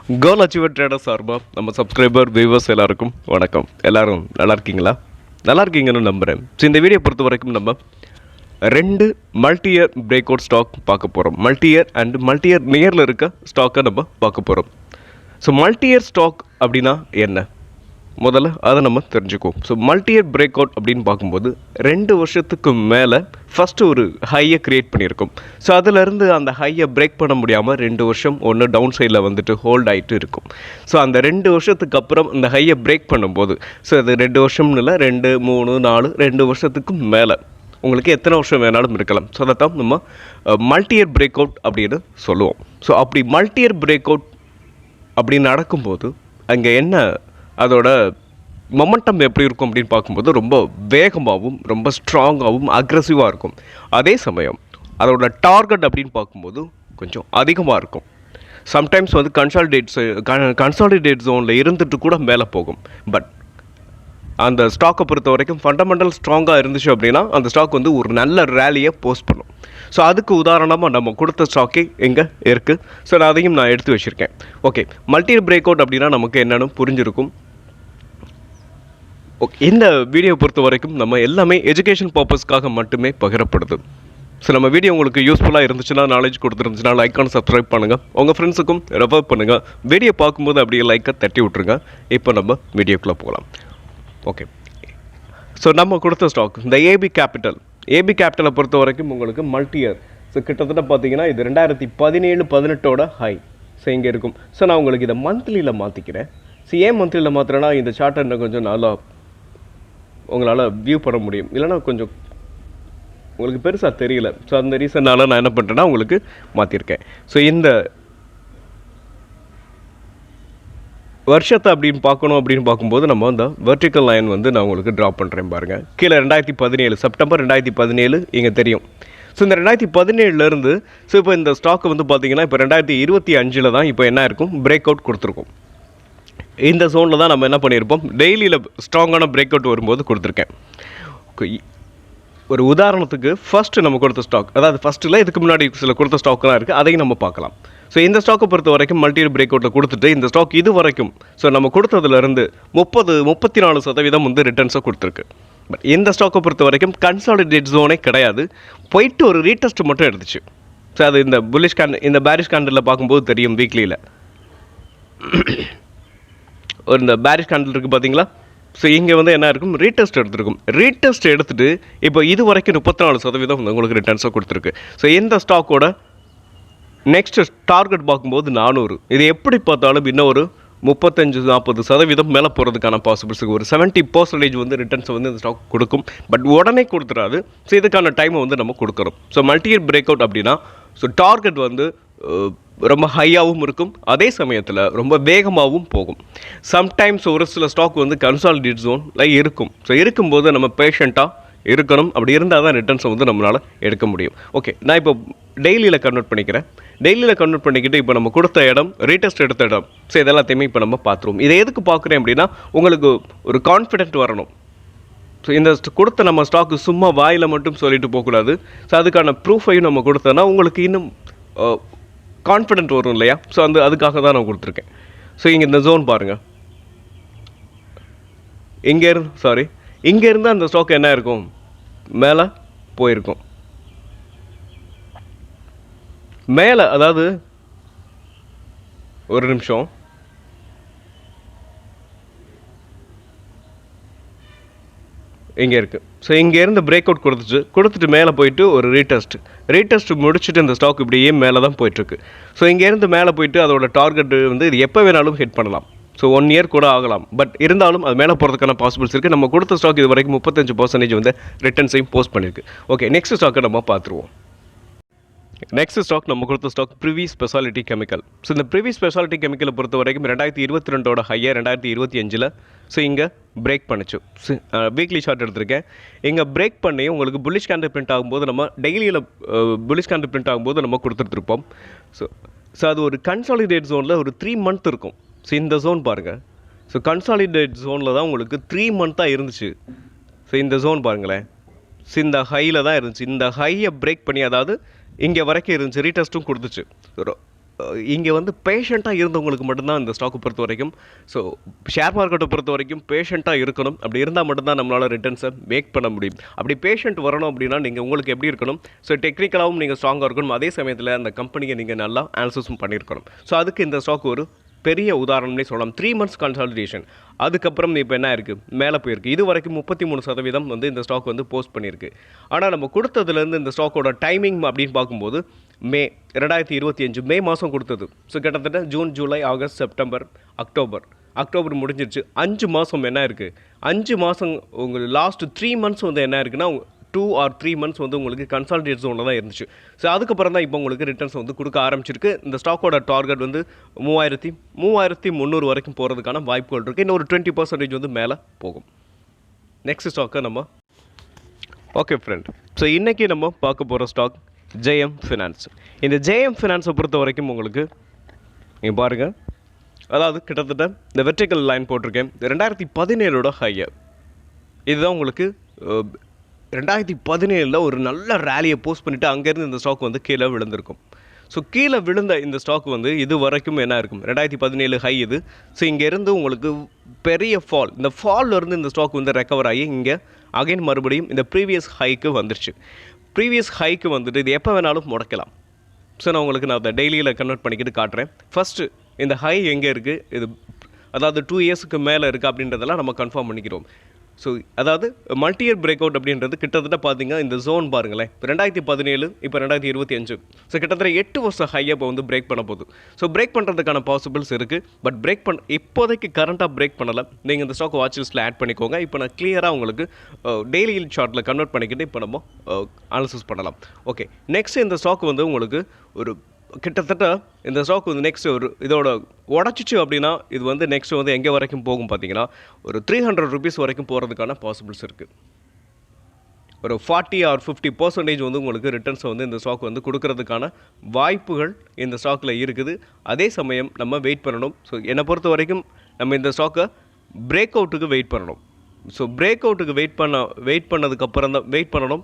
கோல் achiever trader சார்பாக நம்ம subscriber viewers எல்லாருக்கும் வணக்கம். எல்லாரும் நல்லா இருக்கீங்களா? நல்லா இருக்கீங்கன்னு நம்புகிறேன். ஸோ இந்த வீடியோ பொறுத்த வரைக்கும் நம்ம 2 multi year break out stock பார்க்க போகிறோம். Multi year and multi year நியரில் இருக்க ஸ்டாக்கை நம்ம பார்க்க போகிறோம். ஸோ மல்டி இயர் ஸ்டாக் அப்படின்னா என்ன, முதல்ல அதை நம்ம தெரிஞ்சுக்குவோம். So multi year break out அப்படின்னு பார்க்கும்போது 2 வருஷத்துக்கு மேலே ஃபஸ்ட்டு ஒரு ஹையை க்ரியேட் பண்ணியிருக்கும். ஸோ அதிலேருந்து அந்த ஹையை பிரேக் பண்ண முடியாமல் 2 வருஷம் ஒன்று டவுன் சைடில் வந்துட்டு ஹோல்ட் ஆகிட்டு இருக்கும். ஸோ அந்த 2 வருஷத்துக்கு அப்புறம் இந்த ஹையை பிரேக் பண்ணும்போது, ஸோ அது 2 வருஷம்னு இல்லை, 2, 3, 4, 2 வருஷத்துக்கு மேலே உங்களுக்கு எத்தனை வருஷம் வேணாலும் இருக்கலாம். ஸோ அதை தான் நம்ம மல்டி இயர் பிரேக் அவுட் அப்படின்னு சொல்லுவோம். ஸோ அப்படி மல்டி இயர் பிரேக் அவுட் அப்படி நடக்கும்போது அங்கே என்ன அதோட மொமெண்டம் எப்படி இருக்கும் அப்படின்னு பார்க்கும்போது ரொம்ப வேகமாகவும் ரொம்ப ஸ்ட்ராங்காகவும் அக்ரெசிவாக இருக்கும். அதே சமயம் அதோட டார்கெட் அப்படின்னு பார்க்கும்போது கொஞ்சம் அதிகமாக இருக்கும். சம்டைம்ஸ் வந்து கன்சாலிடேட் ஜோனில் இருந்துட்டு கூட மேலே போகும். பட் அந்த ஸ்டாக்கை பொறுத்த வரைக்கும் ஃபண்டமெண்டல் ஸ்ட்ராங்காக இருந்துச்சு அப்படின்னா அந்த ஸ்டாக் வந்து ஒரு நல்ல ரேலியை போஸ்ட் பண்ணும். ஸோ அதுக்கு உதாரணமாக நம்ம கொடுத்த ஸ்டாக்கே எங்கே இருக்குது. ஸோ அதையும் நான் எடுத்து வச்சுருக்கேன். ஓகே, மல்டி பிரேக் அவுட் அப்படின்னா நமக்கு என்னென்னு புரிஞ்சிருக்கும். ஓகே, இந்த வீடியோ பொறுத்த வரைக்கும் நம்ம எல்லாமே எஜுகேஷன் பர்பஸ்க்காக மட்டுமே பகிரப்படுது. ஸோ நம்ம வீடியோ உங்களுக்கு யூஸ்ஃபுல்லாக இருந்துச்சுன்னா, நாலேஜ் கொடுத்துருந்துச்சுன்னா லைக் அண்ட் சப்ஸ்கிரைப் பண்ணுங்கள். உங்கள் ஃப்ரெண்ட்ஸுக்கும் ரெஃபர் பண்ணுங்கள். வீடியோ பார்க்கும்போது அப்படியே லைக்கை தட்டி விட்ருங்க. இப்போ நம்ம வீடியோக்குள்ளே போகலாம். ஓகே, ஸோ நம்ம கொடுத்த ஸ்டாக் இந்த ஏபி கேபிட்டலை பொறுத்த வரைக்கும் உங்களுக்கு மல்டி இயர். ஸோ கிட்டத்தட்ட பார்த்தீங்கன்னா இது 2017-18 ஹை. ஸோ இங்கே இருக்கும். ஸோ நான் உங்களுக்கு இதை மந்த்லியில் மாற்றிக்கிறேன். ஸோ ஏன் மந்த்லியில் மாற்றுறேன்னா இந்த சார்ட்டை இன்னும் கொஞ்சம் நல்லா உங்களால் வியூ பண்ண முடியும். இல்லைனா கொஞ்சம் உங்களுக்கு பெருசாக தெரியல. ஸோ அந்த ரீசனால் நான் என்ன பண்ணுறேன்னா உங்களுக்கு மாற்றிருக்கேன். ஸோ இந்த வருஷத்தை அப்படின்னு பார்க்கும்போது நம்ம அந்த வெர்டிக்கல் லைன் வந்து நான் உங்களுக்கு ட்ரா பண்ணுறேன் பாருங்கள். கீழே 2017 செப்டம்பர் 2017 இங்கே தெரியும். ஸோ இந்த 2017 ஸோ இப்போ இந்த ஸ்டாக்கு வந்து பார்த்தீங்கன்னா இப்போ 2025 தான் இப்போ என்ன இருக்கும், பிரேக் அவுட் கொடுத்துருக்கோம். இந்த ஜோனில் தான் நம்ம என்ன பண்ணியிருப்போம், டெய்லியில் ஸ்ட்ராங்கான பிரேக் அவுட் வரும்போது கொடுத்துருக்கேன். ஒரு உதாரணத்துக்கு ஃபஸ்ட்டு நம்ம கொடுத்த ஸ்டாக், அதாவது ஃபஸ்ட்டில் இதுக்கு முன்னாடி சில கொடுத்த ஸ்டாக்லாம் இருக்குது, அதையும் நம்ம பார்க்கலாம். ஸோ இந்த ஸ்டாக்கை பொறுத்த வரைக்கும் மல்டி இயர் பிரேக் அவுட்டில் கொடுத்துட்டு இந்த ஸ்டாக் இது வரைக்கும் ஸோ நம்ம கொடுத்ததுலேருந்து 34% வந்து ரிட்டர்ன்ஸை கொடுத்துருக்கு. பட் இந்த ஸ்டாக்கை பொறுத்த வரைக்கும் கன்சாலிடேட் ஜோனே கிடையாது, போயிட்டு ஒரு ரீடெஸ்ட் மட்டும் எடுத்துச்சு. ஸோ அது இந்த புல்லிஷ் இந்த பேரிஷ் கேண்டலில் பார்க்கும்போது தெரியும். வீக்லியில் ஒரு இந்த பேரிஷ் கேண்டில் இருக்குது பார்த்தீங்களா. ஸோ இங்கே வந்து என்ன இருக்கும், ரீடெஸ்ட் எடுத்துருக்கும். ரீடெஸ்ட் எடுத்துகிட்டு இப்போ இது வரைக்கும் 34% வந்து உங்களுக்கு ரிட்டர்ன்ஸாக கொடுத்துருக்கு. ஸோ இந்த ஸ்டாக்கோட நெக்ஸ்ட்டு டார்கெட் பார்க்கும்போது 400. இது எப்படி பார்த்தாலும் இன்னும் ஒரு 35-40% மேலே போகிறதுக்கான பாசிபிள்ஸ் இருக்குது. ஒரு 70% வந்து ரிட்டர்ன்ஸை வந்து இந்த ஸ்டாக் கொடுக்கும். பட் உடனே கொடுத்துடாது. ஸோ இதுக்கான டைமை வந்து நம்ம கொடுக்குறோம். So multi year break out அப்படின்னா ஸோ டார்கெட் வந்து ரொம்ப ஹையாகவும் இருக்கும், அதே சமயத்தில் ரொம்ப வேகமாகவும் போகும். சம்டைம்ஸ் ஒரு சில ஸ்டாக் வந்து கன்சாலிடேட் ஜோனில் இருக்கும். ஸோ இருக்கும்போது நம்ம பேஷண்ட்டாக இருக்கணும். அப்படி இருந்தால் தான் ரிட்டர்ன்ஸை வந்து நம்மளால் எடுக்க முடியும். ஓகே, நான் இப்போ டெய்லியில் கன்வெர்ட் பண்ணிக்கிறேன். டெய்லியில் கன்வெர்ட் பண்ணிக்கிட்டு இப்போ நம்ம கொடுத்த இடம், ரீடெஸ்ட் எடுத்த இடம், ஸோ இதெல்லாத்தையுமே இப்போ நம்ம பார்த்துருவோம். இதை எதுக்கு பார்க்குறேன் அப்படின்னா உங்களுக்கு ஒரு கான்ஃபிடென்ட் வரணும். ஸோ இந்த கொடுத்த நம்ம ஸ்டாக்கு சும்மா வாயில் மட்டும் சொல்லிட்டு போகக்கூடாது. ஸோ அதுக்கான ப்ரூஃபையும் நம்ம கொடுத்தோன்னா உங்களுக்கு இன்னும் கான்ஃபிடென்ட் வரும் இல்லையா. ஸோ அதுக்காக தான் நான் கொடுத்துருக்கேன். ஸோ இங்கே இந்த ஜோன் பாருங்கள். இங்கேருந்து அந்த ஸ்டாக் என்ன இருக்கும், மேலே போயிருக்கும். மேலே அதாவது ஒரு நிமிஷம், இங்கே இருக்குது. ஸோ இங்கேருந்து பிரேக் அவுட் கொடுத்துட்டு மேலே போயிட்டு ஒரு ரீடெஸ்ட் முடிச்சுட்டு இந்த ஸ்டாக் இப்படியே மேலே தான் போயிட்டுருக்கு. ஸோ இங்கேருந்து மேலே போயிட்டு அதோட டார்கெட் வந்து இது எப்போ வேணாலும் ஹிட் பண்ணலாம். ஸோ 1 இயர் கூட ஆகலாம். பட் இருந்தாலும் அது மேலே போகிறதுக்கான பாசிபிள்ஸ் இருக்குது. நம்ம கொடுத்த ஸ்டாக் இது வரைக்கும் 35% வந்து ரிட்டர்ன்ஸையும் போஸ்ட் பண்ணியிருக்கு. ஓகே, நெக்ஸ்ட் ஸ்டாக்கை நம்ம பார்த்துருவோம். நெக்ஸ்ட் ஸ்டாக் நம்ம கொடுத்த ஸ்டாக் பிரிவி ஸ்பெஷாலிட்டி கெமிக்கல். ஸோ இந்த பிரிவி ஸ்பெஷாலிட்டி கெமிக்கலை பொறுத்த வரைக்கும் 2022 ஹையை 2025 ஸோ இங்கே பிரேக் பண்ணிச்சு. வீக்லி ஷார்ட் எடுத்திருக்கேன். இங்கே பிரேக் பண்ணி உங்களுக்கு புல்லிஷ் கேண்டில் பிரிண்ட் ஆகும்போது நம்ம டெய்லியில் புல்லிஷ் கேண்டில் பிரிண்ட் ஆகும்போது நம்ம கொடுத்துருப்போம். ஸோ அது ஒரு கன்சாலிடேட் ஜோனில் ஒரு 3 மந்த் இருக்கும். ஸோ இந்த ஜோன் பாருங்கள். ஸோ கன்சாலிடேட் ஜோனில் தான் உங்களுக்கு 3 மந்த்தாக இருந்துச்சு. ஸோ இந்த ஜோன் பாருங்களேன். ஸோ இந்த ஹையில் தான் இருந்துச்சு. இந்த ஹையை பிரேக் பண்ணி, அதாவது இங்கே வரைக்கும் இருந்துச்சு, ரீடெஸ்ட்டும் கொடுத்துச்சு. இங்கே வந்து பேஷண்ட்டாக இருந்தவங்களுக்கு மட்டும்தான் இந்த ஸ்டாக்கை பொறுத்த வரைக்கும். ஸோ ஷேர் மார்க்கெட்டை பொறுத்த வரைக்கும் பேஷண்ட்டாக இருக்கணும். அப்படி இருந்தால் மட்டும்தான் நம்மளால் ரிட்டர்ன்ஸை மேக் பண்ண முடியும். அப்படி பேஷண்ட் வரணும் அப்படின்னா நீங்கள் உங்களுக்கு எப்படி இருக்கணும்? ஸோ டெக்னிக்கலாகவும் நீங்கள் ஸ்ட்ராங்காக இருக்கணும். அதே சமயத்தில் அந்த கம்பெனியை நீங்கள் நல்லா அனாலிசிஸும் பண்ணியிருக்கணும். ஸோ அதுக்கு இந்த ஸ்டாக் ஒரு பெரிய உதாரணம்னே சொல்லலாம். 3 months கன்சாலிடேஷன், அதுக்கப்புறம் இப்போ என்ன இருக்குது, மேலே போயிருக்கு. இது வரைக்கும் 33% வந்து இந்த ஸ்டாக் வந்து போஸ்ட் பண்ணியிருக்கு. ஆனால் நம்ம கொடுத்ததுலேருந்து இந்த ஸ்டாக்கோட டைமிங் அப்படின்னு பார்க்கும்போது மே 2025 மே மாதம் கொடுத்தது. ஸோ கிட்டத்தட்ட June, July, August, September, October முடிஞ்சிருச்சு. 5 மாதம் என்ன இருக்குது, 5 மாதம் உங்களுக்கு லாஸ்ட் 3 months வந்து என்ன இருக்குன்னா 2 or 3 months வந்து உங்களுக்கு கன்சாலிடேட் ஜோனில் தான் இருந்துச்சு. ஸோ அதுக்கப்புறம் தான் இப்போ உங்களுக்கு ரிட்டர்ன்ஸ் வந்து கொடுக்க ஆரம்பிச்சிருக்கு. இந்த ஸ்டாக்கோட டார்கெட் வந்து 3300 வரைக்கும் போகிறதுக்கான வாய்ப்புகள் இருக்குது. இன்னும் ஒரு 20% வந்து மேலே போகும். நெக்ஸ்ட் ஸ்டாக்கை நம்ம ஓகே ஃப்ரெண்ட். ஸோ இன்றைக்கி நம்ம பார்க்க போகிற ஸ்டாக் ஜேஎம் ஃபினான்ஸ். இந்த ஜேஎம் ஃபினான்ஸை பொறுத்த வரைக்கும் உங்களுக்கு நீங்கள் பாருங்கள், அதாவது கிட்டத்தட்ட இந்த வெர்டிக்கல் லைன் போட்டிருக்கேன். 2017 ஹையை இதுதான் உங்களுக்கு 2017 ஒரு நல்ல ரேலியை போஸ்ட் பண்ணிவிட்டு அங்கேருந்து இந்த ஸ்டாக் வந்து கீழே விழுந்திருக்கும். ஸோ கீழே விழுந்த இந்த ஸ்டாக் வந்து இது வரைக்கும் என்ன இருக்கும், 2017 ஹை இது. ஸோ இங்கேருந்து உங்களுக்கு பெரிய ஃபால், இந்த ஃபால்லேருந்து இந்த ஸ்டாக் வந்து ரெக்கவர் ஆகி இங்கே அகைன் மறுபடியும் இந்த ப்ரீவியஸ் ஹைக்கு வந்துருச்சு. ப்ரீவியஸ் ஹைக்கு வந்துட்டு இது எப்போ வேணாலும் முடக்கலாம். ஸோ நான் உங்களுக்கு நான் அதை டெய்லியில் கன்வெர்ட் பண்ணிக்கிட்டு காட்டுறேன். ஃபஸ்ட்டு இந்த ஹை எங்கே இருக்குது, இது அதாவது 2 இயர்ஸுக்கு மேலே இருக்குது அப்படின்றதெல்லாம் நம்ம கன்ஃபார்ம் பண்ணிக்கிறோம். ஸோ அதாவது மல்டியர் பிரேக் அவுட் அப்படின்றது கிட்டத்தட்ட பார்த்தீங்கன்னா இந்த ஜோன் பாருங்களேன், 2017 இப்போ 2025. ஸோ கிட்டத்தட்ட 8 வருஷம் ஹையை இப்போ வந்து பிரேக் பண்ண போகுது. ஸோ பிரேக் பண்ணுறதுக்கான பாசிபிள்ஸ் இருக்குது. பட் இப்போதைக்கு கரண்ட்டாக பிரேக் பண்ணலை. நீங்கள் இந்த ஸ்டாக் வாட்ச் லிஸ்ட்டில் ஆட் பண்ணிக்கோங்க. இப்போ நான் கிளியராக உங்களுக்கு டெய்லி சார்ட்டில் கன்வெர்ட் பண்ணிக்கிட்டு இப்போ நம்ம அனாலிசிஸ் பண்ணலாம். ஓகே, நெக்ஸ்ட் இந்த ஸ்டாக் வந்து உங்களுக்கு ஒரு கிட்டத்தட்ட இந்த ஸ்டாக் வந்து நெக்ஸ்ட் ஒரு இதோட உடச்சிச்சு அப்படின்னா இது வந்து நெக்ஸ்ட் வந்து எங்கே வரைக்கும் போகும் பார்த்தீங்கன்னா ஒரு 300 rupees வரைக்கும் போகிறதுக்கான பாசிபிள்ஸ் இருக்குது. ஒரு 40 or 50% வந்து உங்களுக்கு ரிட்டர்ன்ஸை வந்து இந்த ஸ்டாக் வந்து கொடுக்கறதுக்கான வாய்ப்புகள் இந்த ஸ்டாக்கில் இருக்குது. அதே சமயம் நம்ம வெயிட் பண்ணணும். ஸோ என்னை பொறுத்த வரைக்கும் நம்ம இந்த ஸ்டாக்கை பிரேக் அவுட்டுக்கு வெயிட் பண்ணணும். ஸோ பிரேக் அவுட்டுக்கு வெயிட் பண்ணதுக்கப்புறம் தான் வெயிட் பண்ணணும்.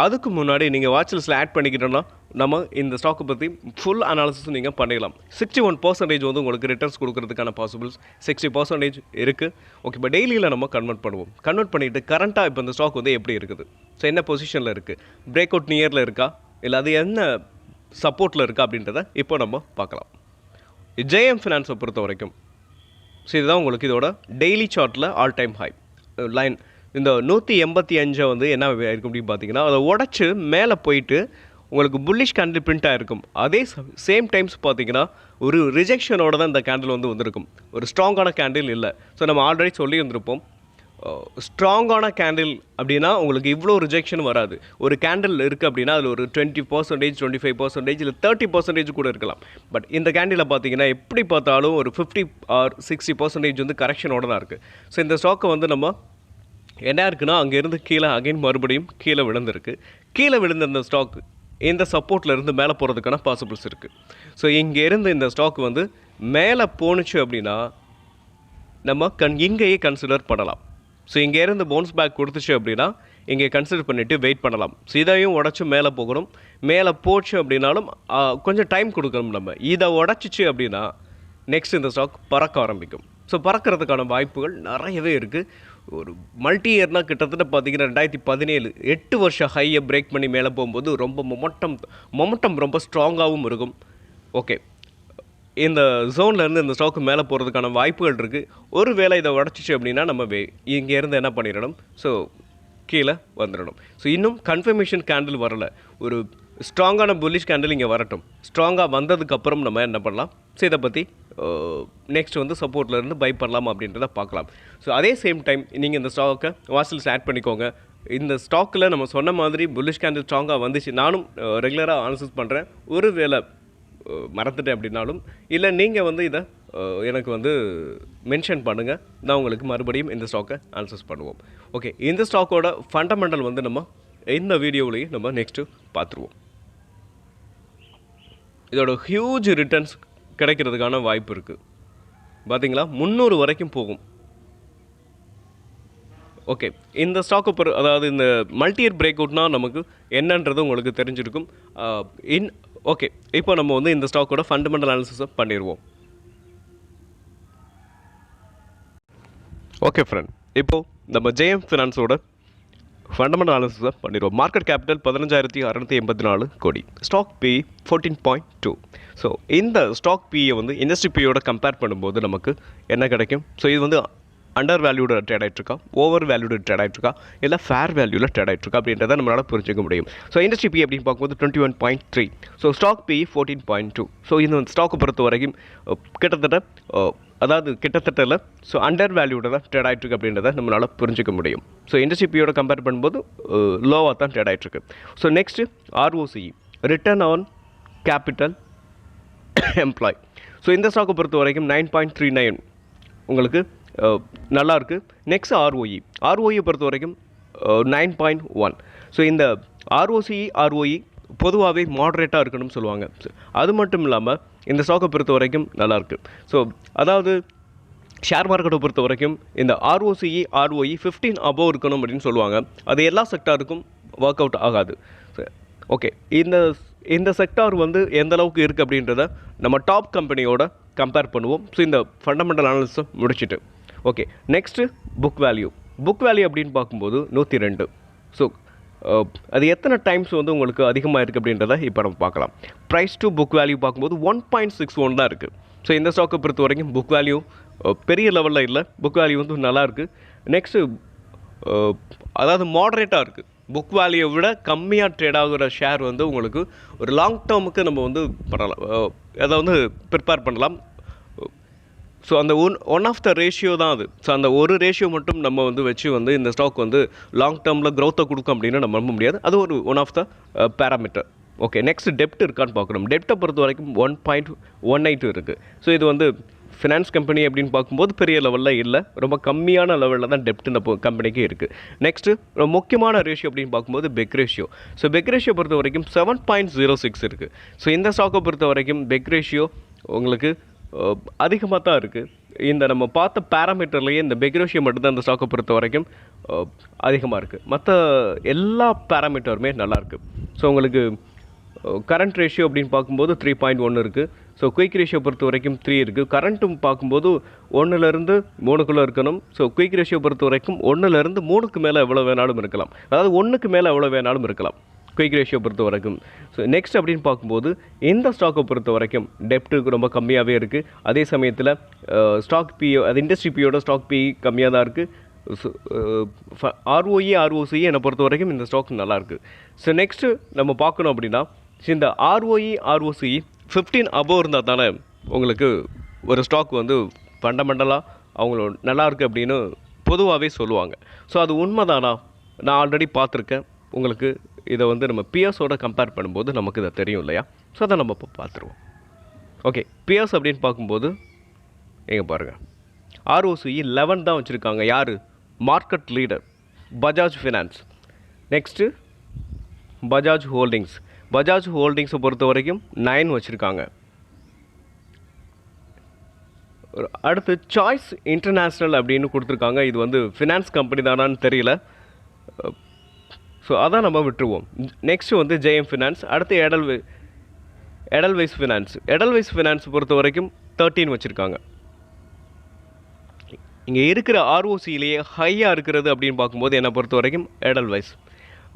அதுக்கு முன்னாடி நீங்கள் வாட்ச் லிஸ்ட்டில் ஆட் பண்ணிக்கிட்டோன்னா நம்ம இந்த ஸ்டாக்கை பற்றி ஃபுல் அனாலிசிஸ் நீங்கள் பண்ணிடலாம். 61% வந்து உங்களுக்கு ரிட்டர்ன்ஸ் கொடுக்கறதுக்கான பாசிபிள்ஸ் 60% இருக்குது. ஓகே, இப்போ டெய்லியில் நம்ம கன்வெர்ட் பண்ணுவோம். கன்வெர்ட் பண்ணிவிட்டு கரண்ட்டாக இப்போ இந்த ஸ்டாக் வந்து எப்படி இருக்குது, ஸோ என்ன பொசிஷனில் இருக்குது, பிரேக் அவுட் நியரில் இருக்கா, இல்லை அது என்ன சப்போர்ட்டில் இருக்கா அப்படின்றத இப்போ நம்ம பார்க்கலாம். ஜேஎம் ஃபினான்ஸை பொறுத்த வரைக்கும் ஸோ இதுதான் உங்களுக்கு இதோட டெய்லி சார்ட்டில் ஆல் டைம் ஹை லைன். இந்த 185 வந்து என்ன இருக்கும் அப்படின்னு பார்த்தீங்கன்னா அதை உடச்சி மேலே போயிட்டு உங்களுக்கு புல்லிஷ் கேண்டில் பிரிண்ட்டாக இருக்கும். அதே சேம் டைம்ஸ் பார்த்தீங்கன்னா ஒரு ரிஜெக்ஷனோட தான் இந்த கேண்டில் வந்து வந்திருக்கும். ஒரு ஸ்ட்ராங்கான கேண்டில் இல்லை. ஸோ நம்ம ஆல்ரெடி சொல்லி வந்திருப்போம், ஸ்ட்ராங்கான கேண்டில் அப்படின்னா உங்களுக்கு இவ்வளோ ரிஜெக்ஷன் வராது. ஒரு கேண்டில் இருக்குது அப்படின்னா அதில் ஒரு 20%, 25%, இல்லை 30% கூட இருக்கலாம். பட் இந்த கேண்டில் பார்த்தீங்கன்னா எப்படி பார்த்தாலும் ஒரு 50 or 60% வந்து கரெக்ஷனோட தான் இருக்குது. ஸோ இந்த ஸ்டாக்கை வந்து நம்ம என்ன இருக்குன்னா அங்கேருந்து கீழே அகைன் மறுபடியும் கீழே விழுந்திருக்கு. கீழே விழுந்த இந்த ஸ்டாக் இந்த சப்போர்ட்டில் இருந்து மேலே போகிறதுக்கான பாசிபிள்ஸ் இருக்குது. ஸோ இங்கேருந்து இந்த ஸ்டாக் வந்து மேலே போணுச்சு அப்படின்னா நம்ம இங்கேயே கன்சிடர் பண்ணலாம். ஸோ இங்கேருந்து பவுன்ஸ் பேக் கொடுத்துச்சு அப்படின்னா இங்கே கன்சிடர் பண்ணிவிட்டு வெயிட் பண்ணலாம். ஸோ இதையும் உடச்சி மேலே போகணும். மேலே போச்சு அப்படின்னாலும் கொஞ்சம் டைம் கொடுக்கணும். நம்ம இதை உடச்சிச்சு அப்படின்னா நெக்ஸ்ட் இந்த ஸ்டாக் பறக்க ஆரம்பிக்கும். ஸோ பறக்கிறதுக்கான வாய்ப்புகள் நிறையவே இருக்குது. ஒரு மல்டி இயர்னால் கிட்டத்தட்ட பார்த்தீங்கன்னா 2017 8 வருஷம் ஹையை பிரேக் பண்ணி மேலே போகும்போது ரொம்ப மொமெண்டம் ரொம்ப ஸ்ட்ராங்காகவும் இருக்கும். ஓகே, இந்த ஜோன்லேருந்து இந்த ஸ்டாக்கு மேலே போகிறதுக்கான வாய்ப்புகள் இருக்குது. ஒரு வேளை இதை உடச்சிச்சு அப்படின்னா நம்ம இங்கேருந்து என்ன பண்ணிடணும், ஸோ கீழே வந்துடணும். ஸோ இன்னும் கன்ஃபர்மேஷன் கேண்டில் வரலை. ஒரு ஸ்ட்ராங்கான புல்லிஷ் கேண்டில் இங்கே வரட்டும். ஸ்ட்ராங்காக வந்ததுக்கப்புறம் நம்ம என்ன பண்ணலாம், ஸோ இதை பற்றி நெக்ஸ்ட் வந்து சப்போர்ட்லேருந்து பை பண்ணலாம் அப்படின்றத பார்க்கலாம். ஸோ அதே சேம் டைம் நீங்கள் இந்த ஸ்டாக்கை வாட்ச் லிஸ்ட் ஆட் பண்ணிக்கோங்க. இந்த ஸ்டாக்கில் நம்ம சொன்ன மாதிரி புல்லிஷ் கேண்டில் ஸ்ட்ராங்காக வந்துச்சு. நானும் ரெகுலராக அனாலிசிஸ் பண்ணுறேன். ஒரு வேளை மறந்துட்டேன் அப்படின்னாலும் இல்லை நீங்கள் வந்து இதை எனக்கு வந்து மென்ஷன் பண்ணுங்கள், நான் உங்களுக்கு மறுபடியும் இந்த ஸ்டாக்கை அனாலிசிஸ் பண்ணுவோம். ஓகே, இந்த ஸ்டாக்கோட ஃபண்டமெண்டல் வந்து நம்ம இந்த வீடியோவிலேயே நம்ம நெக்ஸ்ட்டு பார்த்துருவோம். இதோட ஹியூஜ் ரிட்டர்ன்ஸ் கிடைக்கிறதுக்கான வாய்ப்பு இருக்குது. பார்த்தீங்களா, 300 வரைக்கும் போகும். ஓகே, இந்த ஸ்டாக்கை அதாவது இந்த மல்டியர் பிரேக் அவுட்னால் நமக்கு என்னன்றது உங்களுக்கு தெரிஞ்சிருக்கும். ஓகே, இப்போ நம்ம வந்து இந்த ஸ்டாக்கோட ஃபண்டமெண்டல் அனாலிசிஸை பண்ணிடுவோம். ஓகே ஃப்ரெண்ட், இப்போது நம்ம ஜேஎம் ஃபினான்ஸோட ஃபண்டமெண்டல் அனாலிசிஸை பண்ணிடுவோம். மார்க்கெட் கேபிட்டல் 15,684 கோடி, ஸ்டாக் பி 14.2. ஸோ இந்த ஸ்டாக் பியை வந்து இண்டஸ்ட்ரி பியோட கம்பேர் பண்ணும்போது நமக்கு என்ன கிடைக்கும்? ஸோ இது வந்து அண்டர் வேல்யூட ட்ரேட் ஆகிட்ருக்கா, ஓவர் வேல்யூட ட்ரேட் ஆகிட்ருக்கா, இல்லை ஃபேர் வேல்யூவில் ட்ரேட் ஆகிட்ருக்கா அப்படின்றத நம்மளால் புரிஞ்சிக்க முடியும். ஸோ இண்டஸ்ட்ரி பி அப்படின்னு பார்க்கும்போது 21.3, ஸோ ஸ்டாக் பி 14.2. ஸோ இந்த ஸ்டாக்கை பொறுத்த வரைக்கும் கிட்டத்தட்ட இல்லை, ஸோ அண்டர் வேல்யூட தான் ட்ரேட் ஆகிட்ருக்கு அப்படின்றத நம்மளால் புரிஞ்சிக்க முடியும். ஸோ இண்டஸ்ட்ரி பியோட கம்பேர் பண்ணும்போது லோவாக தான் ட்ரேட் ஆகிட்ருக்கு. So next ROCE, return on capital employ. So இந்த ஸ்டாக்கை பொறுத்த வரைக்கும் 9.39 உங்களுக்கு நல்லாயிருக்கு. நெக்ஸ்ட் ROE பொறுத்த வரைக்கும் 9.1. ஸோ இந்த ROE பொதுவாகவே மாடரேட்டாக இருக்கணும்னு சொல்லுவாங்க. அது மட்டும் இல்லாமல் இந்த ஸ்டாக்கை பொறுத்த வரைக்கும் நல்லாயிருக்கு. ஸோ அதாவது ஷேர் மார்க்கெட்டை பொறுத்த வரைக்கும் இந்த ROE 15 above இருக்கணும் அப்படின்னு சொல்லுவாங்க. அது எல்லா செக்டாருக்கும் ஒர்க் அவுட் ஆகாது. ஓகே, இந்த செக்டார் வந்து எந்த அளவுக்கு இருக்குது அப்படின்றத நம்ம டாப் கம்பெனியோட கம்பேர் பண்ணுவோம். ஸோ இந்த ஃபண்டமெண்டல் அனாலிசிஸை முடிச்சுட்டு ஓகே, நெக்ஸ்ட்டு புக் வேல்யூ அப்படின்னு பார்க்கும்போது 102. ஸோ அது எத்தனை டைம்ஸ் வந்து உங்களுக்கு அதிகமாக இருக்குது அப்படின்றத இப்போ நம்ம பார்க்கலாம். ப்ரைஸ் டு புக் வேல்யூ பார்க்கும்போது 1.61 தான் இருக்குது. ஸோ இந்த ஸ்டாக்கை பொறுத்த வரைக்கும் புக் வேல்யூ பெரிய லெவலில் இல்லை, புக் வேல்யூ வந்து நல்லாயிருக்கு. நெக்ஸ்ட்டு அதாவது மாடரேட்டாக இருக்குது. புக் வேல்யூவை விட கம்மியாக ட்ரேட் ஆகிற ஷேர் வந்து உங்களுக்கு ஒரு லாங் டேர்முக்கு நம்ம வந்து பண்ணலாம், அதை வந்து ப்ரிப்பேர் பண்ணலாம். ஸோ அந்த ஒன் ஆஃப் த ரேஷியோ தான் அது. ஸோ அந்த ஒரு ரேஷியோ மட்டும் நம்ம வந்து வச்சு வந்து இந்த ஸ்டாக் வந்து லாங் டேர்மில் க்ரோத்தை கொடுக்கும் அப்படின்னு நம்ம நம்ப முடியாது. அது ஒரு one of the parameter. Okay, next டெப்ட் இருக்கான்னு பார்க்கணும். டெப்ட்டை பொறுத்த வரைக்கும் 1.18 இருக்குது. ஸோ இது வந்து ஃபினான்ஸ் கம்பெனி அப்படின்னு பார்க்கும்போது பெரிய லெவலில் இல்லை, ரொம்ப கம்மியான லெவலில் தான் டெப்ட் இந்த கம்பெனிக்கு இருக்குது. நெக்ஸ்ட்டு ரொம்ப முக்கியமான ரேஷியோ அப்படின்னு பார்க்கும்போது PEG ratio. So PEG ratio பொறுத்த வரைக்கும் 7.06 இருக்குது. ஸோ இந்த ஸ்டாக்கை பொறுத்த வரைக்கும் பெக் ரேஷியோ உங்களுக்கு அதிகமாக தான் இருக்குது. இந்த நம்ம பார்த்த பேராமீட்டர்லேயே இந்த பெக் ரேஷியோ மட்டும்தான் இந்த ஸ்டாக்கை பொறுத்த வரைக்கும் அதிகமாக இருக்குது. மற்ற எல்லா பேராமீட்டருமே நல்லாயிருக்கு. ஸோ உங்களுக்கு கரண்ட் ரேஷியோ அப்படின்னு பார்க்கும்போது 3.1 இருக்குது. ஸோ குயிக் ரேஷியோ பொறுத்த வரைக்கும் 3 இருக்குது. கரண்ட்டும் பார்க்கும்போது 1லேருந்து 3க்குள்ளே இருக்கணும். ஸோ குயிக் ரேஷியோ பொறுத்த வரைக்கும் 1லேருந்து 3க்கு மேலே எவ்வளோ வேணாலும் இருக்கலாம், அதாவது 1க்கு மேலே எவ்வளோ வேணாலும் இருக்கலாம் குயிக் ரேஷியோ பொறுத்த வரைக்கும். ஸோ நெக்ஸ்ட் அப்படின்னு பார்க்கும்போது இந்த ஸ்டாக்கை பொறுத்த வரைக்கும் டெப்ட்டுக்கு ரொம்ப கம்மியாகவே இருக்குது. அதே சமயத்தில் ஸ்டாக் பிஓ, அது இண்டஸ்ட்ரி பியோட ஸ்டாக் பி கம்மியாக தான் இருக்குது. ROCE என்னை பொறுத்த வரைக்கும் இந்த ஸ்டாக் நல்லாயிருக்கு. ஸோ நெக்ஸ்ட்டு நம்ம பார்க்கணும் அப்படின்னா இந்த ROCE 15 above இருந்தால் தானே உங்களுக்கு ஒரு ஸ்டாக் வந்து ஃபண்டமெண்டலாக அவங்களோட நல்லாயிருக்கு அப்படின்னு பொதுவாகவே சொல்லுவாங்க. ஸோ அது உண்மைதானா? நான் ஆல்ரெடி பார்த்துருக்கேன். உங்களுக்கு இதை வந்து நம்ம பியர்ஸோட கம்பேர் பண்ணும்போது நமக்கு இதை தெரியும் இல்லையா? ஸோ அதை நம்ம இப்போ பார்த்துருவோம். ஓகே, பியர்ஸ் அப்படின்னு பார்க்கும்போது எங்கே பாருங்கள், ROCE 11 தான் வச்சுருக்காங்க. யார்? Market leader Bajaj finance. Next Bajaj ஹோல்டிங்ஸை பொறுத்த வரைக்கும் 9 வச்சுருக்காங்க. அடுத்து சாய்ஸ் இன்டர்நேஷ்னல் அப்படின்னு கொடுத்துருக்காங்க. இது வந்து ஃபினான்ஸ் கம்பெனி தானான்னு தெரியல. ஸோ அதான் நம்ம விட்டுருவோம். நெக்ஸ்ட்டு வந்து ஜேஎம் ஃபினான்ஸ். அடுத்து எடல்வைஸ் ஃபினான்ஸ் பொறுத்த வரைக்கும் 13 வச்சுருக்காங்க. இங்கே இருக்கிற ROCEலேயே ஹையாக இருக்கிறது அப்படின்னு பார்க்கும்போது என்னை பொறுத்த வரைக்கும் எடல்வைஸ்.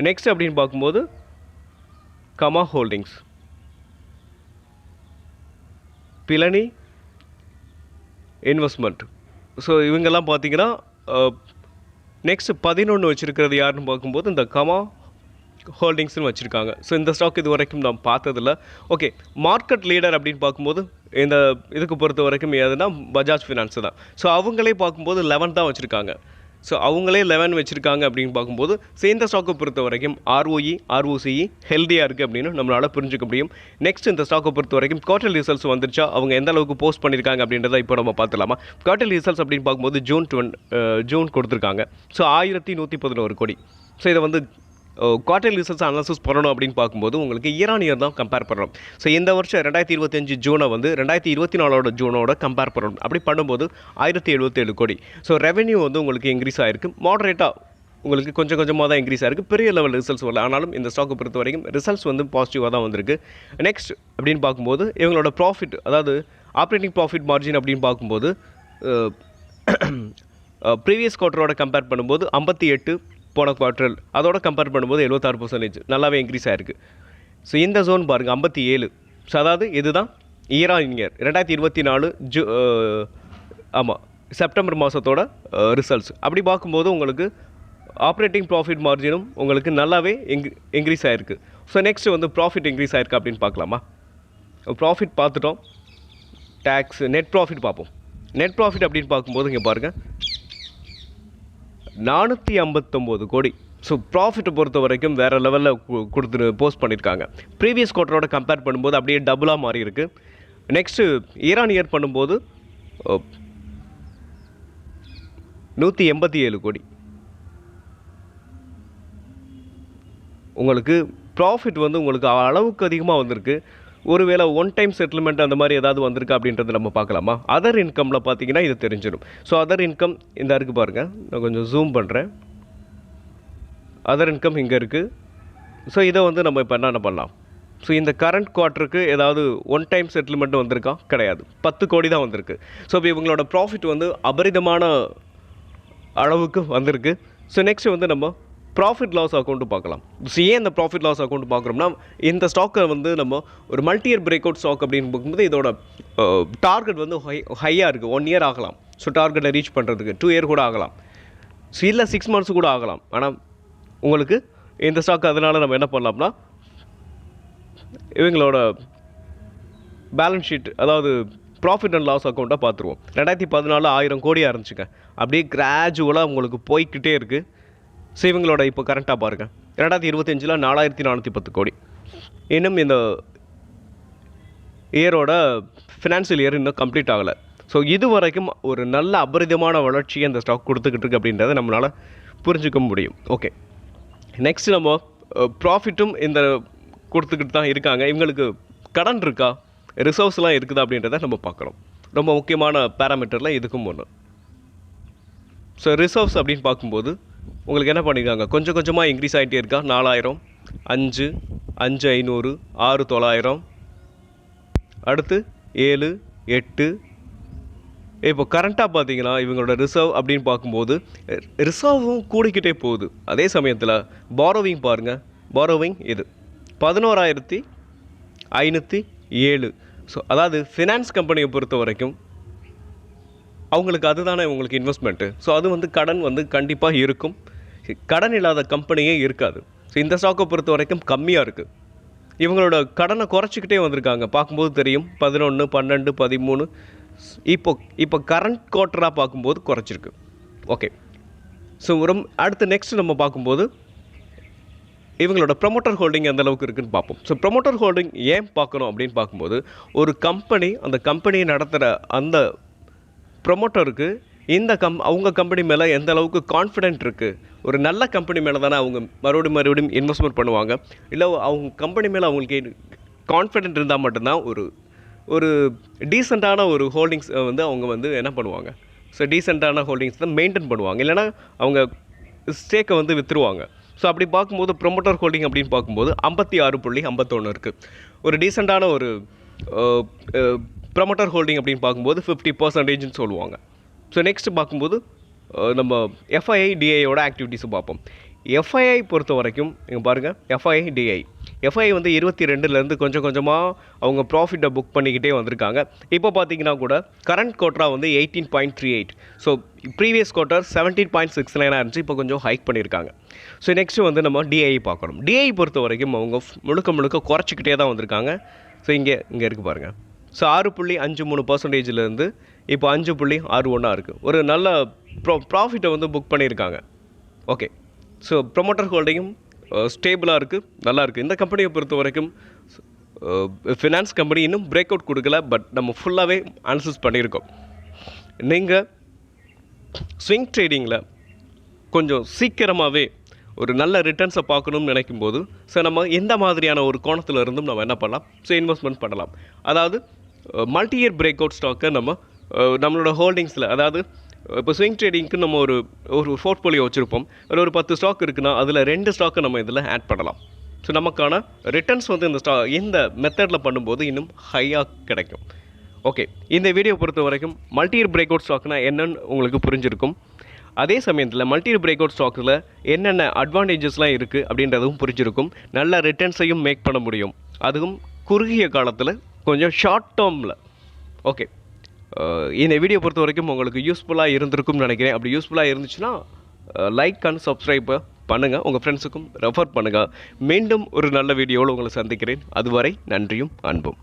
நெக்ஸ்ட் அப்படின்னு பார்க்கும்போது கமா ஹோல்டிங்ஸ், பிலனி இன்வெஸ்ட்மெண்ட். ஸோ இவங்கெல்லாம் பார்த்தீங்கன்னா நெக்ஸ்ட் 11 வச்சுருக்கிறது யாருன்னு பார்க்கும்போது இந்த கமா ஹோல்டிங்ஸ்னு வச்சுருக்காங்க. ஸோ இந்த ஸ்டாக் இது வரைக்கும் நான் பார்த்ததில்ல. ஓகே, மார்க்கெட் லீடர் அப்படின்னு பார்க்கும்போது இந்த இதுக்கு பொறுத்த வரைக்கும் எதுனா பஜாஜ் ஃபினான்ஸ் தான். ஸோ அவங்களே பார்க்கும்போது 11 தான் வச்சுருக்காங்க. ஸோ அவங்களே 11 வச்சுருக்காங்க அப்படின்னு பார்க்கும்போது இந்த ஸ்டாக்கை பொறுத்த வரைக்கும் ROCE ஹெல்த்தியாக இருக்குது அப்படின்னு நம்மளால் புரிஞ்சுக்க முடியும். நெக்ஸ்ட் இந்த ஸ்டாக்கை பொறுத்த வரைக்கும் குவார்டர்லி ரிசல்ட்ஸ் வந்துருச்சா, அவங்க எந்த அளவுக்கு போஸ்ட் பண்ணியிருக்காங்க அப்படின்றத இப்போ நம்ம பார்த்துலாமா? குவார்டர்லி ரிசல்ட்ஸ் அப்படின்னு பார்க்கும்போது ஜூன் கொடுத்துருக்காங்க. ஸோ 1111 கோடி. ஸோ இதை வந்து குவார்டர்லி ரிசல்ட்ஸ் அனாலிசிஸ் பண்ணணும் அப்படின்னு பார்க்கும்போது உங்களுக்கு இயர் ஆன் இயர் தான் கம்பேர் பண்ணணும். ஸோ இந்த வருஷம் 2025 ஜூனை வந்து 2024 ஜூனோட கம்பேர் பண்ணணும். அப்படி பண்ணும்போது 1077 கோடி. ஸோ ரெவென்யூ வந்து உங்களுக்கு இன்க்ரீஸ் ஆகிருக்கு. மாடரேட்டாக உங்களுக்கு கொஞ்சம் கொஞ்சமாக தான் இன்க்ரீஸ் ஆகிருக்கு, பெரிய லெவல் ரிசல்ட்ஸ் வரல. ஆனாலும் இந்த ஸ்டாக்கை பொறுத்த வரைக்கும் ரிசல்ட்ஸ் வந்து பாசிட்டிவாக தான் வந்திருக்கு. நெக்ஸ்ட் அப்படின்னு பார்க்கும்போது இவங்களோட ப்ராஃபிட், அதாவது ஆப்ரேட்டிங் ப்ராஃபிட் மார்ஜின் அப்படின்னு பார்க்கும்போது ப்ரீவியஸ் குவார்ட்டரோட கம்பேர் பண்ணும்போது 58, போன குவார்ட்டர் அதோட கம்பேர் பண்ணும்போது 76% நல்லாவே இன்க்ரீஸ் ஆகிருக்கு. ஸோ இந்த ஜோன் பாருங்கள் 57. ஸோ அதாவது இதுதான் இயர் ஆன் இயர் 2024 ஆமாம் செப்டம்பர் மாதத்தோட ரிசல்ட்ஸ். அப்படி பார்க்கும்போது உங்களுக்கு ஆப்ரேட்டிங் ப்ராஃபிட் மார்ஜினும் உங்களுக்கு நல்லாவே இன்க்ரீஸ் ஆகிருக்கு. ஸோ நெக்ஸ்ட் வந்து ப்ராஃபிட் இன்க்ரீஸ் ஆகிருக்கு அப்படின்னு பார்க்கலாமா? ப்ராஃபிட் பார்த்துட்டோம், டேக்ஸ், நெட் ப்ராஃபிட் பார்ப்போம். நெட் ப்ராஃபிட் அப்படின்னு பார்க்கும்போது இங்கே பாருங்கள் 459 கோடி. ஸோ ப்ராஃபிட்டை பொறுத்த வரைக்கும் வேறு லெவலில் கொடுத்து போஸ்ட் பண்ணியிருக்காங்க. ப்ரீவியஸ் குவார்ட்டரோட கம்பேர் பண்ணும்போது அப்படியே டபுளாக மாறி இருக்குது. நெக்ஸ்ட்டு இயர் ஆன் இயர் பண்ணும்போது 187 கோடி. உங்களுக்கு ப்ராஃபிட் வந்து உங்களுக்கு அளவுக்கு அதிகமாக வந்திருக்கு. ஒருவேளை ஒன் டைம் செட்டில்மெண்ட் அந்த மாதிரி ஏதாவது வந்திருக்கு அப்படின்றத நம்ம பார்க்கலாமா? அதர் இன்கமில் பார்த்தீங்கன்னா இது தெரிஞ்சிடும். ஸோ அதர் இன்கம் இந்த இருக்குது பாருங்கள், நான் கொஞ்சம் ஜூம் பண்ணுறேன். அதர் இன்கம் இங்கே இருக்குது. ஸோ இதை வந்து நம்ம இப்போ என்ன பண்ணலாம்? ஸோ இந்த கரண்ட் குவார்ட்டருக்கு ஏதாவது ஒன் டைம் செட்டில்மெண்ட் வந்திருக்கா? கிடையாது, 10 கோடி தான் வந்திருக்கு. ஸோ இப்போ இவங்களோட ப்ராஃபிட் வந்து அபரிதமான அளவுக்கு வந்திருக்கு. ஸோ நெக்ஸ்ட் வந்து நம்ம ப்ராஃபிட் லாஸ் அக்கௌண்ட்டு பார்க்கலாம். ஸோ ஏன் இந்த ப்ராஃபிட் லாஸ் அக்கௌண்ட் பார்க்குறோம்னா, இந்த ஸ்டாக்கை வந்து நம்ம ஒரு மல்டி-இயர் பிரேக் அவுட் ஸ்டாக் அப்படின்னு பார்க்கும்போது இதோட டார்கெட் வந்து ஹையாக இருக்குது. 1 இயர் ஆகலாம். ஸோ டார்கெட்டை ரீச் பண்ணுறதுக்கு 2 இயர் கூட ஆகலாம். ஸோ இல்லை 6 months கூட ஆகலாம். ஆனால் உங்களுக்கு இந்த ஸ்டாக் அதனால் நம்ம என்ன பண்ணலாம்னா, இவங்களோட பேலன்ஸ் ஷீட், அதாவது ப்ராஃபிட் அண்ட் லாஸ் அக்கௌண்ட்டாக பார்த்துருவோம். 2014 1000 கோடியாக இருந்துச்சுங்க. அப்படியே கிராஜுவலாக உங்களுக்கு போய்கிட்டே இருக்குது. ஸோ இவங்களோட இப்போ கரண்ட்டாக பாருங்கள் 2025 4410 கோடி. இன்னும் இந்த இயரோட ஃபினான்ஷியல் இயர் இன்னும் கம்ப்ளீட் ஆகலை. ஸோ இது வரைக்கும் ஒரு நல்ல அபரிதமான வளர்ச்சியை இந்த ஸ்டாக் கொடுத்துக்கிட்டு இருக்கு அப்படின்றத நம்மளால் புரிஞ்சுக்க முடியும். ஓகே, நெக்ஸ்ட் நம்ம ப்ராஃபிட்டும் இந்த கொடுத்துக்கிட்டு தான் இருக்காங்க. இவங்களுக்கு கடன் இருக்கா, ரிசர்வ்ஸ்லாம் இருக்குதா அப்படின்றத நம்ம பார்க்குறோம். ரொம்ப முக்கியமான பேராமீட்டரில் இதுக்கும் ஒன்று. ஸோ ரிசர்வ்ஸ் அப்படின்னு பார்க்கும்போது உங்களுக்கு என்ன பண்ணியிருக்காங்க, கொஞ்சம் கொஞ்சமாக இன்க்ரீஸ் ஆகிட்டே இருக்கா. 4000, 5, 5500, 6900, அடுத்து 7, 8. இப்போ கரண்ட்டாக பார்த்தீங்கன்னா இவங்களோட ரிசர்வ் அப்படின்னு பார்க்கும்போது ரிசர்வும் கூடிக்கிட்டே போகுது. அதே சமயத்தில் பாரோவிங் பாருங்கள், பாரோவிங் இது 11507. ஸோ அதாவது ஃபினான்ஸ் கம்பெனியை பொறுத்த வரைக்கும் அவங்களுக்கு அதுதானே உங்களுக்கு இன்வெஸ்ட்மெண்ட்டு. ஸோ அது வந்து கடன் வந்து கண்டிப்பாக இருக்கும். கடன் இல்லாத கம்பெனியே இருக்காது. ஸோ இந்த ஸ்டாக்கை பொறுத்த வரைக்கும் கம்மியாக இருக்குது. இவங்களோட கடனை குறைச்சிக்கிட்டே வந்திருக்காங்க. பார்க்கும்போது தெரியும் 11, 12, 13. இப்போ கரண்ட் குவார்ட்டராக பார்க்கும்போது குறைச்சிருக்கு. ஓகே, ஸோ அடுத்து நெக்ஸ்ட் நம்ம பார்க்கும்போது இவங்களோட ப்ரொமோட்டர் ஹோல்டிங் எந்த அளவுக்கு இருக்குதுன்னு பார்ப்போம். ஸோ ப்ரொமோட்டர் ஹோல்டிங் ஏன் பார்க்கணும் அப்படின்னு பார்க்கும்போது, ஒரு கம்பெனி அந்த கம்பெனியை நடத்துகிற அந்த ப்ரொமோட்டருக்கு இந்த அவங்க கம்பெனி மேலே எந்த அளவுக்கு கான்ஃபிடென்ட் இருக்குது. ஒரு நல்ல கம்பெனி மேலே தானே அவங்க மறுபடியும் இன்வெஸ்ட்மெண்ட் பண்ணுவாங்க. இல்லை அவங்க கம்பெனி மேலே அவங்களுக்கு கான்ஃபிடென்ட் இருந்தால் மட்டும்தான் ஒரு டீசெண்டான ஒரு ஹோல்டிங்ஸ் வந்து அவங்க வந்து என்ன பண்ணுவாங்க. ஸோ டீசெண்டான ஹோல்டிங்ஸ் தான் மெயின்டைன் பண்ணுவாங்க. இல்லைனா அவங்க ஸ்டேக்கை வந்து விற்றுருவாங்க. ஸோ அப்படி பார்க்கும்போது ப்ரொமோட்டர் ஹோல்டிங் அப்படின்னு பார்க்கும்போது 56.51 இருக்குது. ஒரு டீசெண்டான ஒரு ப்ரொமோட்டர் ஹோல்டிங் அப்படின்னு பார்க்கும்போது 50%ன்னு சொல்லுவாங்க. ஸோ நெக்ஸ்ட் பார்க்கும்போது நம்ம எஃப்ஐஐ டிஐயோட ஆக்டிவிட்டீஸை பார்ப்போம். எஃப்ஐஐ பொறுத்த வரைக்கும் இங்கே பாருங்கள், எஃப்ஐஐ டிஐ வந்து 22லேருந்து கொஞ்சம் கொஞ்சமாக அவங்க ப்ராஃபிட்டை புக் பண்ணிக்கிட்டே வந்திருக்காங்க. இப்போ பார்த்தீங்கன்னா கூட கரண்ட் குவார்ட்டராக வந்து 18.38. ஸோ ப்ரீவியஸ் குவார்ட்டர் 17.69 இருந்துச்சு. இப்போ கொஞ்சம் ஹைக் பண்ணியிருக்காங்க. ஸோ நெக்ஸ்ட்டு வந்து நம்ம டிஐ பார்க்கணும். டிஐ பொறுத்த வரைக்கும் அவங்க முழுக்க குறைச்சிக்கிட்டே தான் வந்திருக்காங்க. ஸோ இங்கே இருக்குது பாருங்கள். ஸோ 6.53%லேருந்து இப்போ 5.61 இருக்குது. ஒரு நல்ல ப்ராஃபிட்டை வந்து புக் பண்ணியிருக்காங்க. ஓகே, ஸோ ப்ரொமோட்டர் ஹோல்டிங்கும் ஸ்டேபிளாக இருக்குது, நல்லா இருக்குது. இந்த கம்பெனியை பொறுத்த வரைக்கும் ஃபினான்ஸ் கம்பெனி இன்னும் பிரேக் அவுட் கொடுக்கல, பட் நம்ம ஃபுல்லாகவே அனலைசிஸ் பண்ணியிருக்கோம். நீங்கள் ஸ்விங் ட்ரேடிங்கில் கொஞ்சம் சீக்கிரமாகவே ஒரு நல்ல ரிட்டர்ன்ஸை பார்க்கணும்னு நினைக்கும்போது ஸோ நம்ம எந்த மாதிரியான ஒரு கோணத்தில் இருந்தும் நம்ம என்ன பண்ணலாம், ஸோ இன்வெஸ்ட்மெண்ட் பண்ணலாம். அதாவது மல்டி-இயர் பிரேக் அவுட் ஸ்டாக்கை நம்மளோட ஹோல்டிங்ஸில், அதாவது இப்போ ஸ்விங் ட்ரேடிங்க்கு நம்ம ஒரு ஒரு போர்ட்ஃபோலியோ வச்சுருப்போம். ஒரு 10 ஸ்டாக் இருக்குன்னா அதில் 2 ஸ்டாக்கை நம்ம இதில் ஆட் பண்ணலாம். ஸோ நமக்கான ரிட்டர்ன்ஸ் வந்து இந்த மெத்தடில் பண்ணும்போது இன்னும் ஹையாக கிடைக்கும். ஓகே, இந்த வீடியோ பொறுத்த வரைக்கும் மல்டி இயர் பிரேக் அவுட் ஸ்டாக்னா என்னன்னு உங்களுக்கு புரிஞ்சிருக்கும். அதே சமயத்தில் மல்டி இயர் பிரேக் அவுட் ஸ்டாக்கில் என்னென்ன அட்வான்டேஜஸ்லாம் இருக்குது அப்படின்றதும் புரிஞ்சிருக்கும். நல்ல ரிட்டர்ன்ஸையும் மேக் பண்ண முடியும், அதுவும் குறுகிய காலத்தில், கொஞ்சம் ஷார்ட் டேர்மில். ஓகே, இந்த வீடியோ பொறுத்த வரைக்கும் உங்களுக்கு யூஸ்ஃபுல்லாக இருந்திருக்கும்னு நினைக்கிறேன். அப்படி யூஸ்ஃபுல்லாக இருந்துச்சுன்னா லைக் அண்ட் சப்ஸ்கிரைப் பண்ணுங்கள், உங்கள் ஃப்ரெண்ட்ஸுக்கும் ரெஃபர் பண்ணுங்கள். மீண்டும் ஒரு நல்ல வீடியோவில் உங்களை சந்திக்கிறேன். அதுவரை நன்றியும் அன்பும்.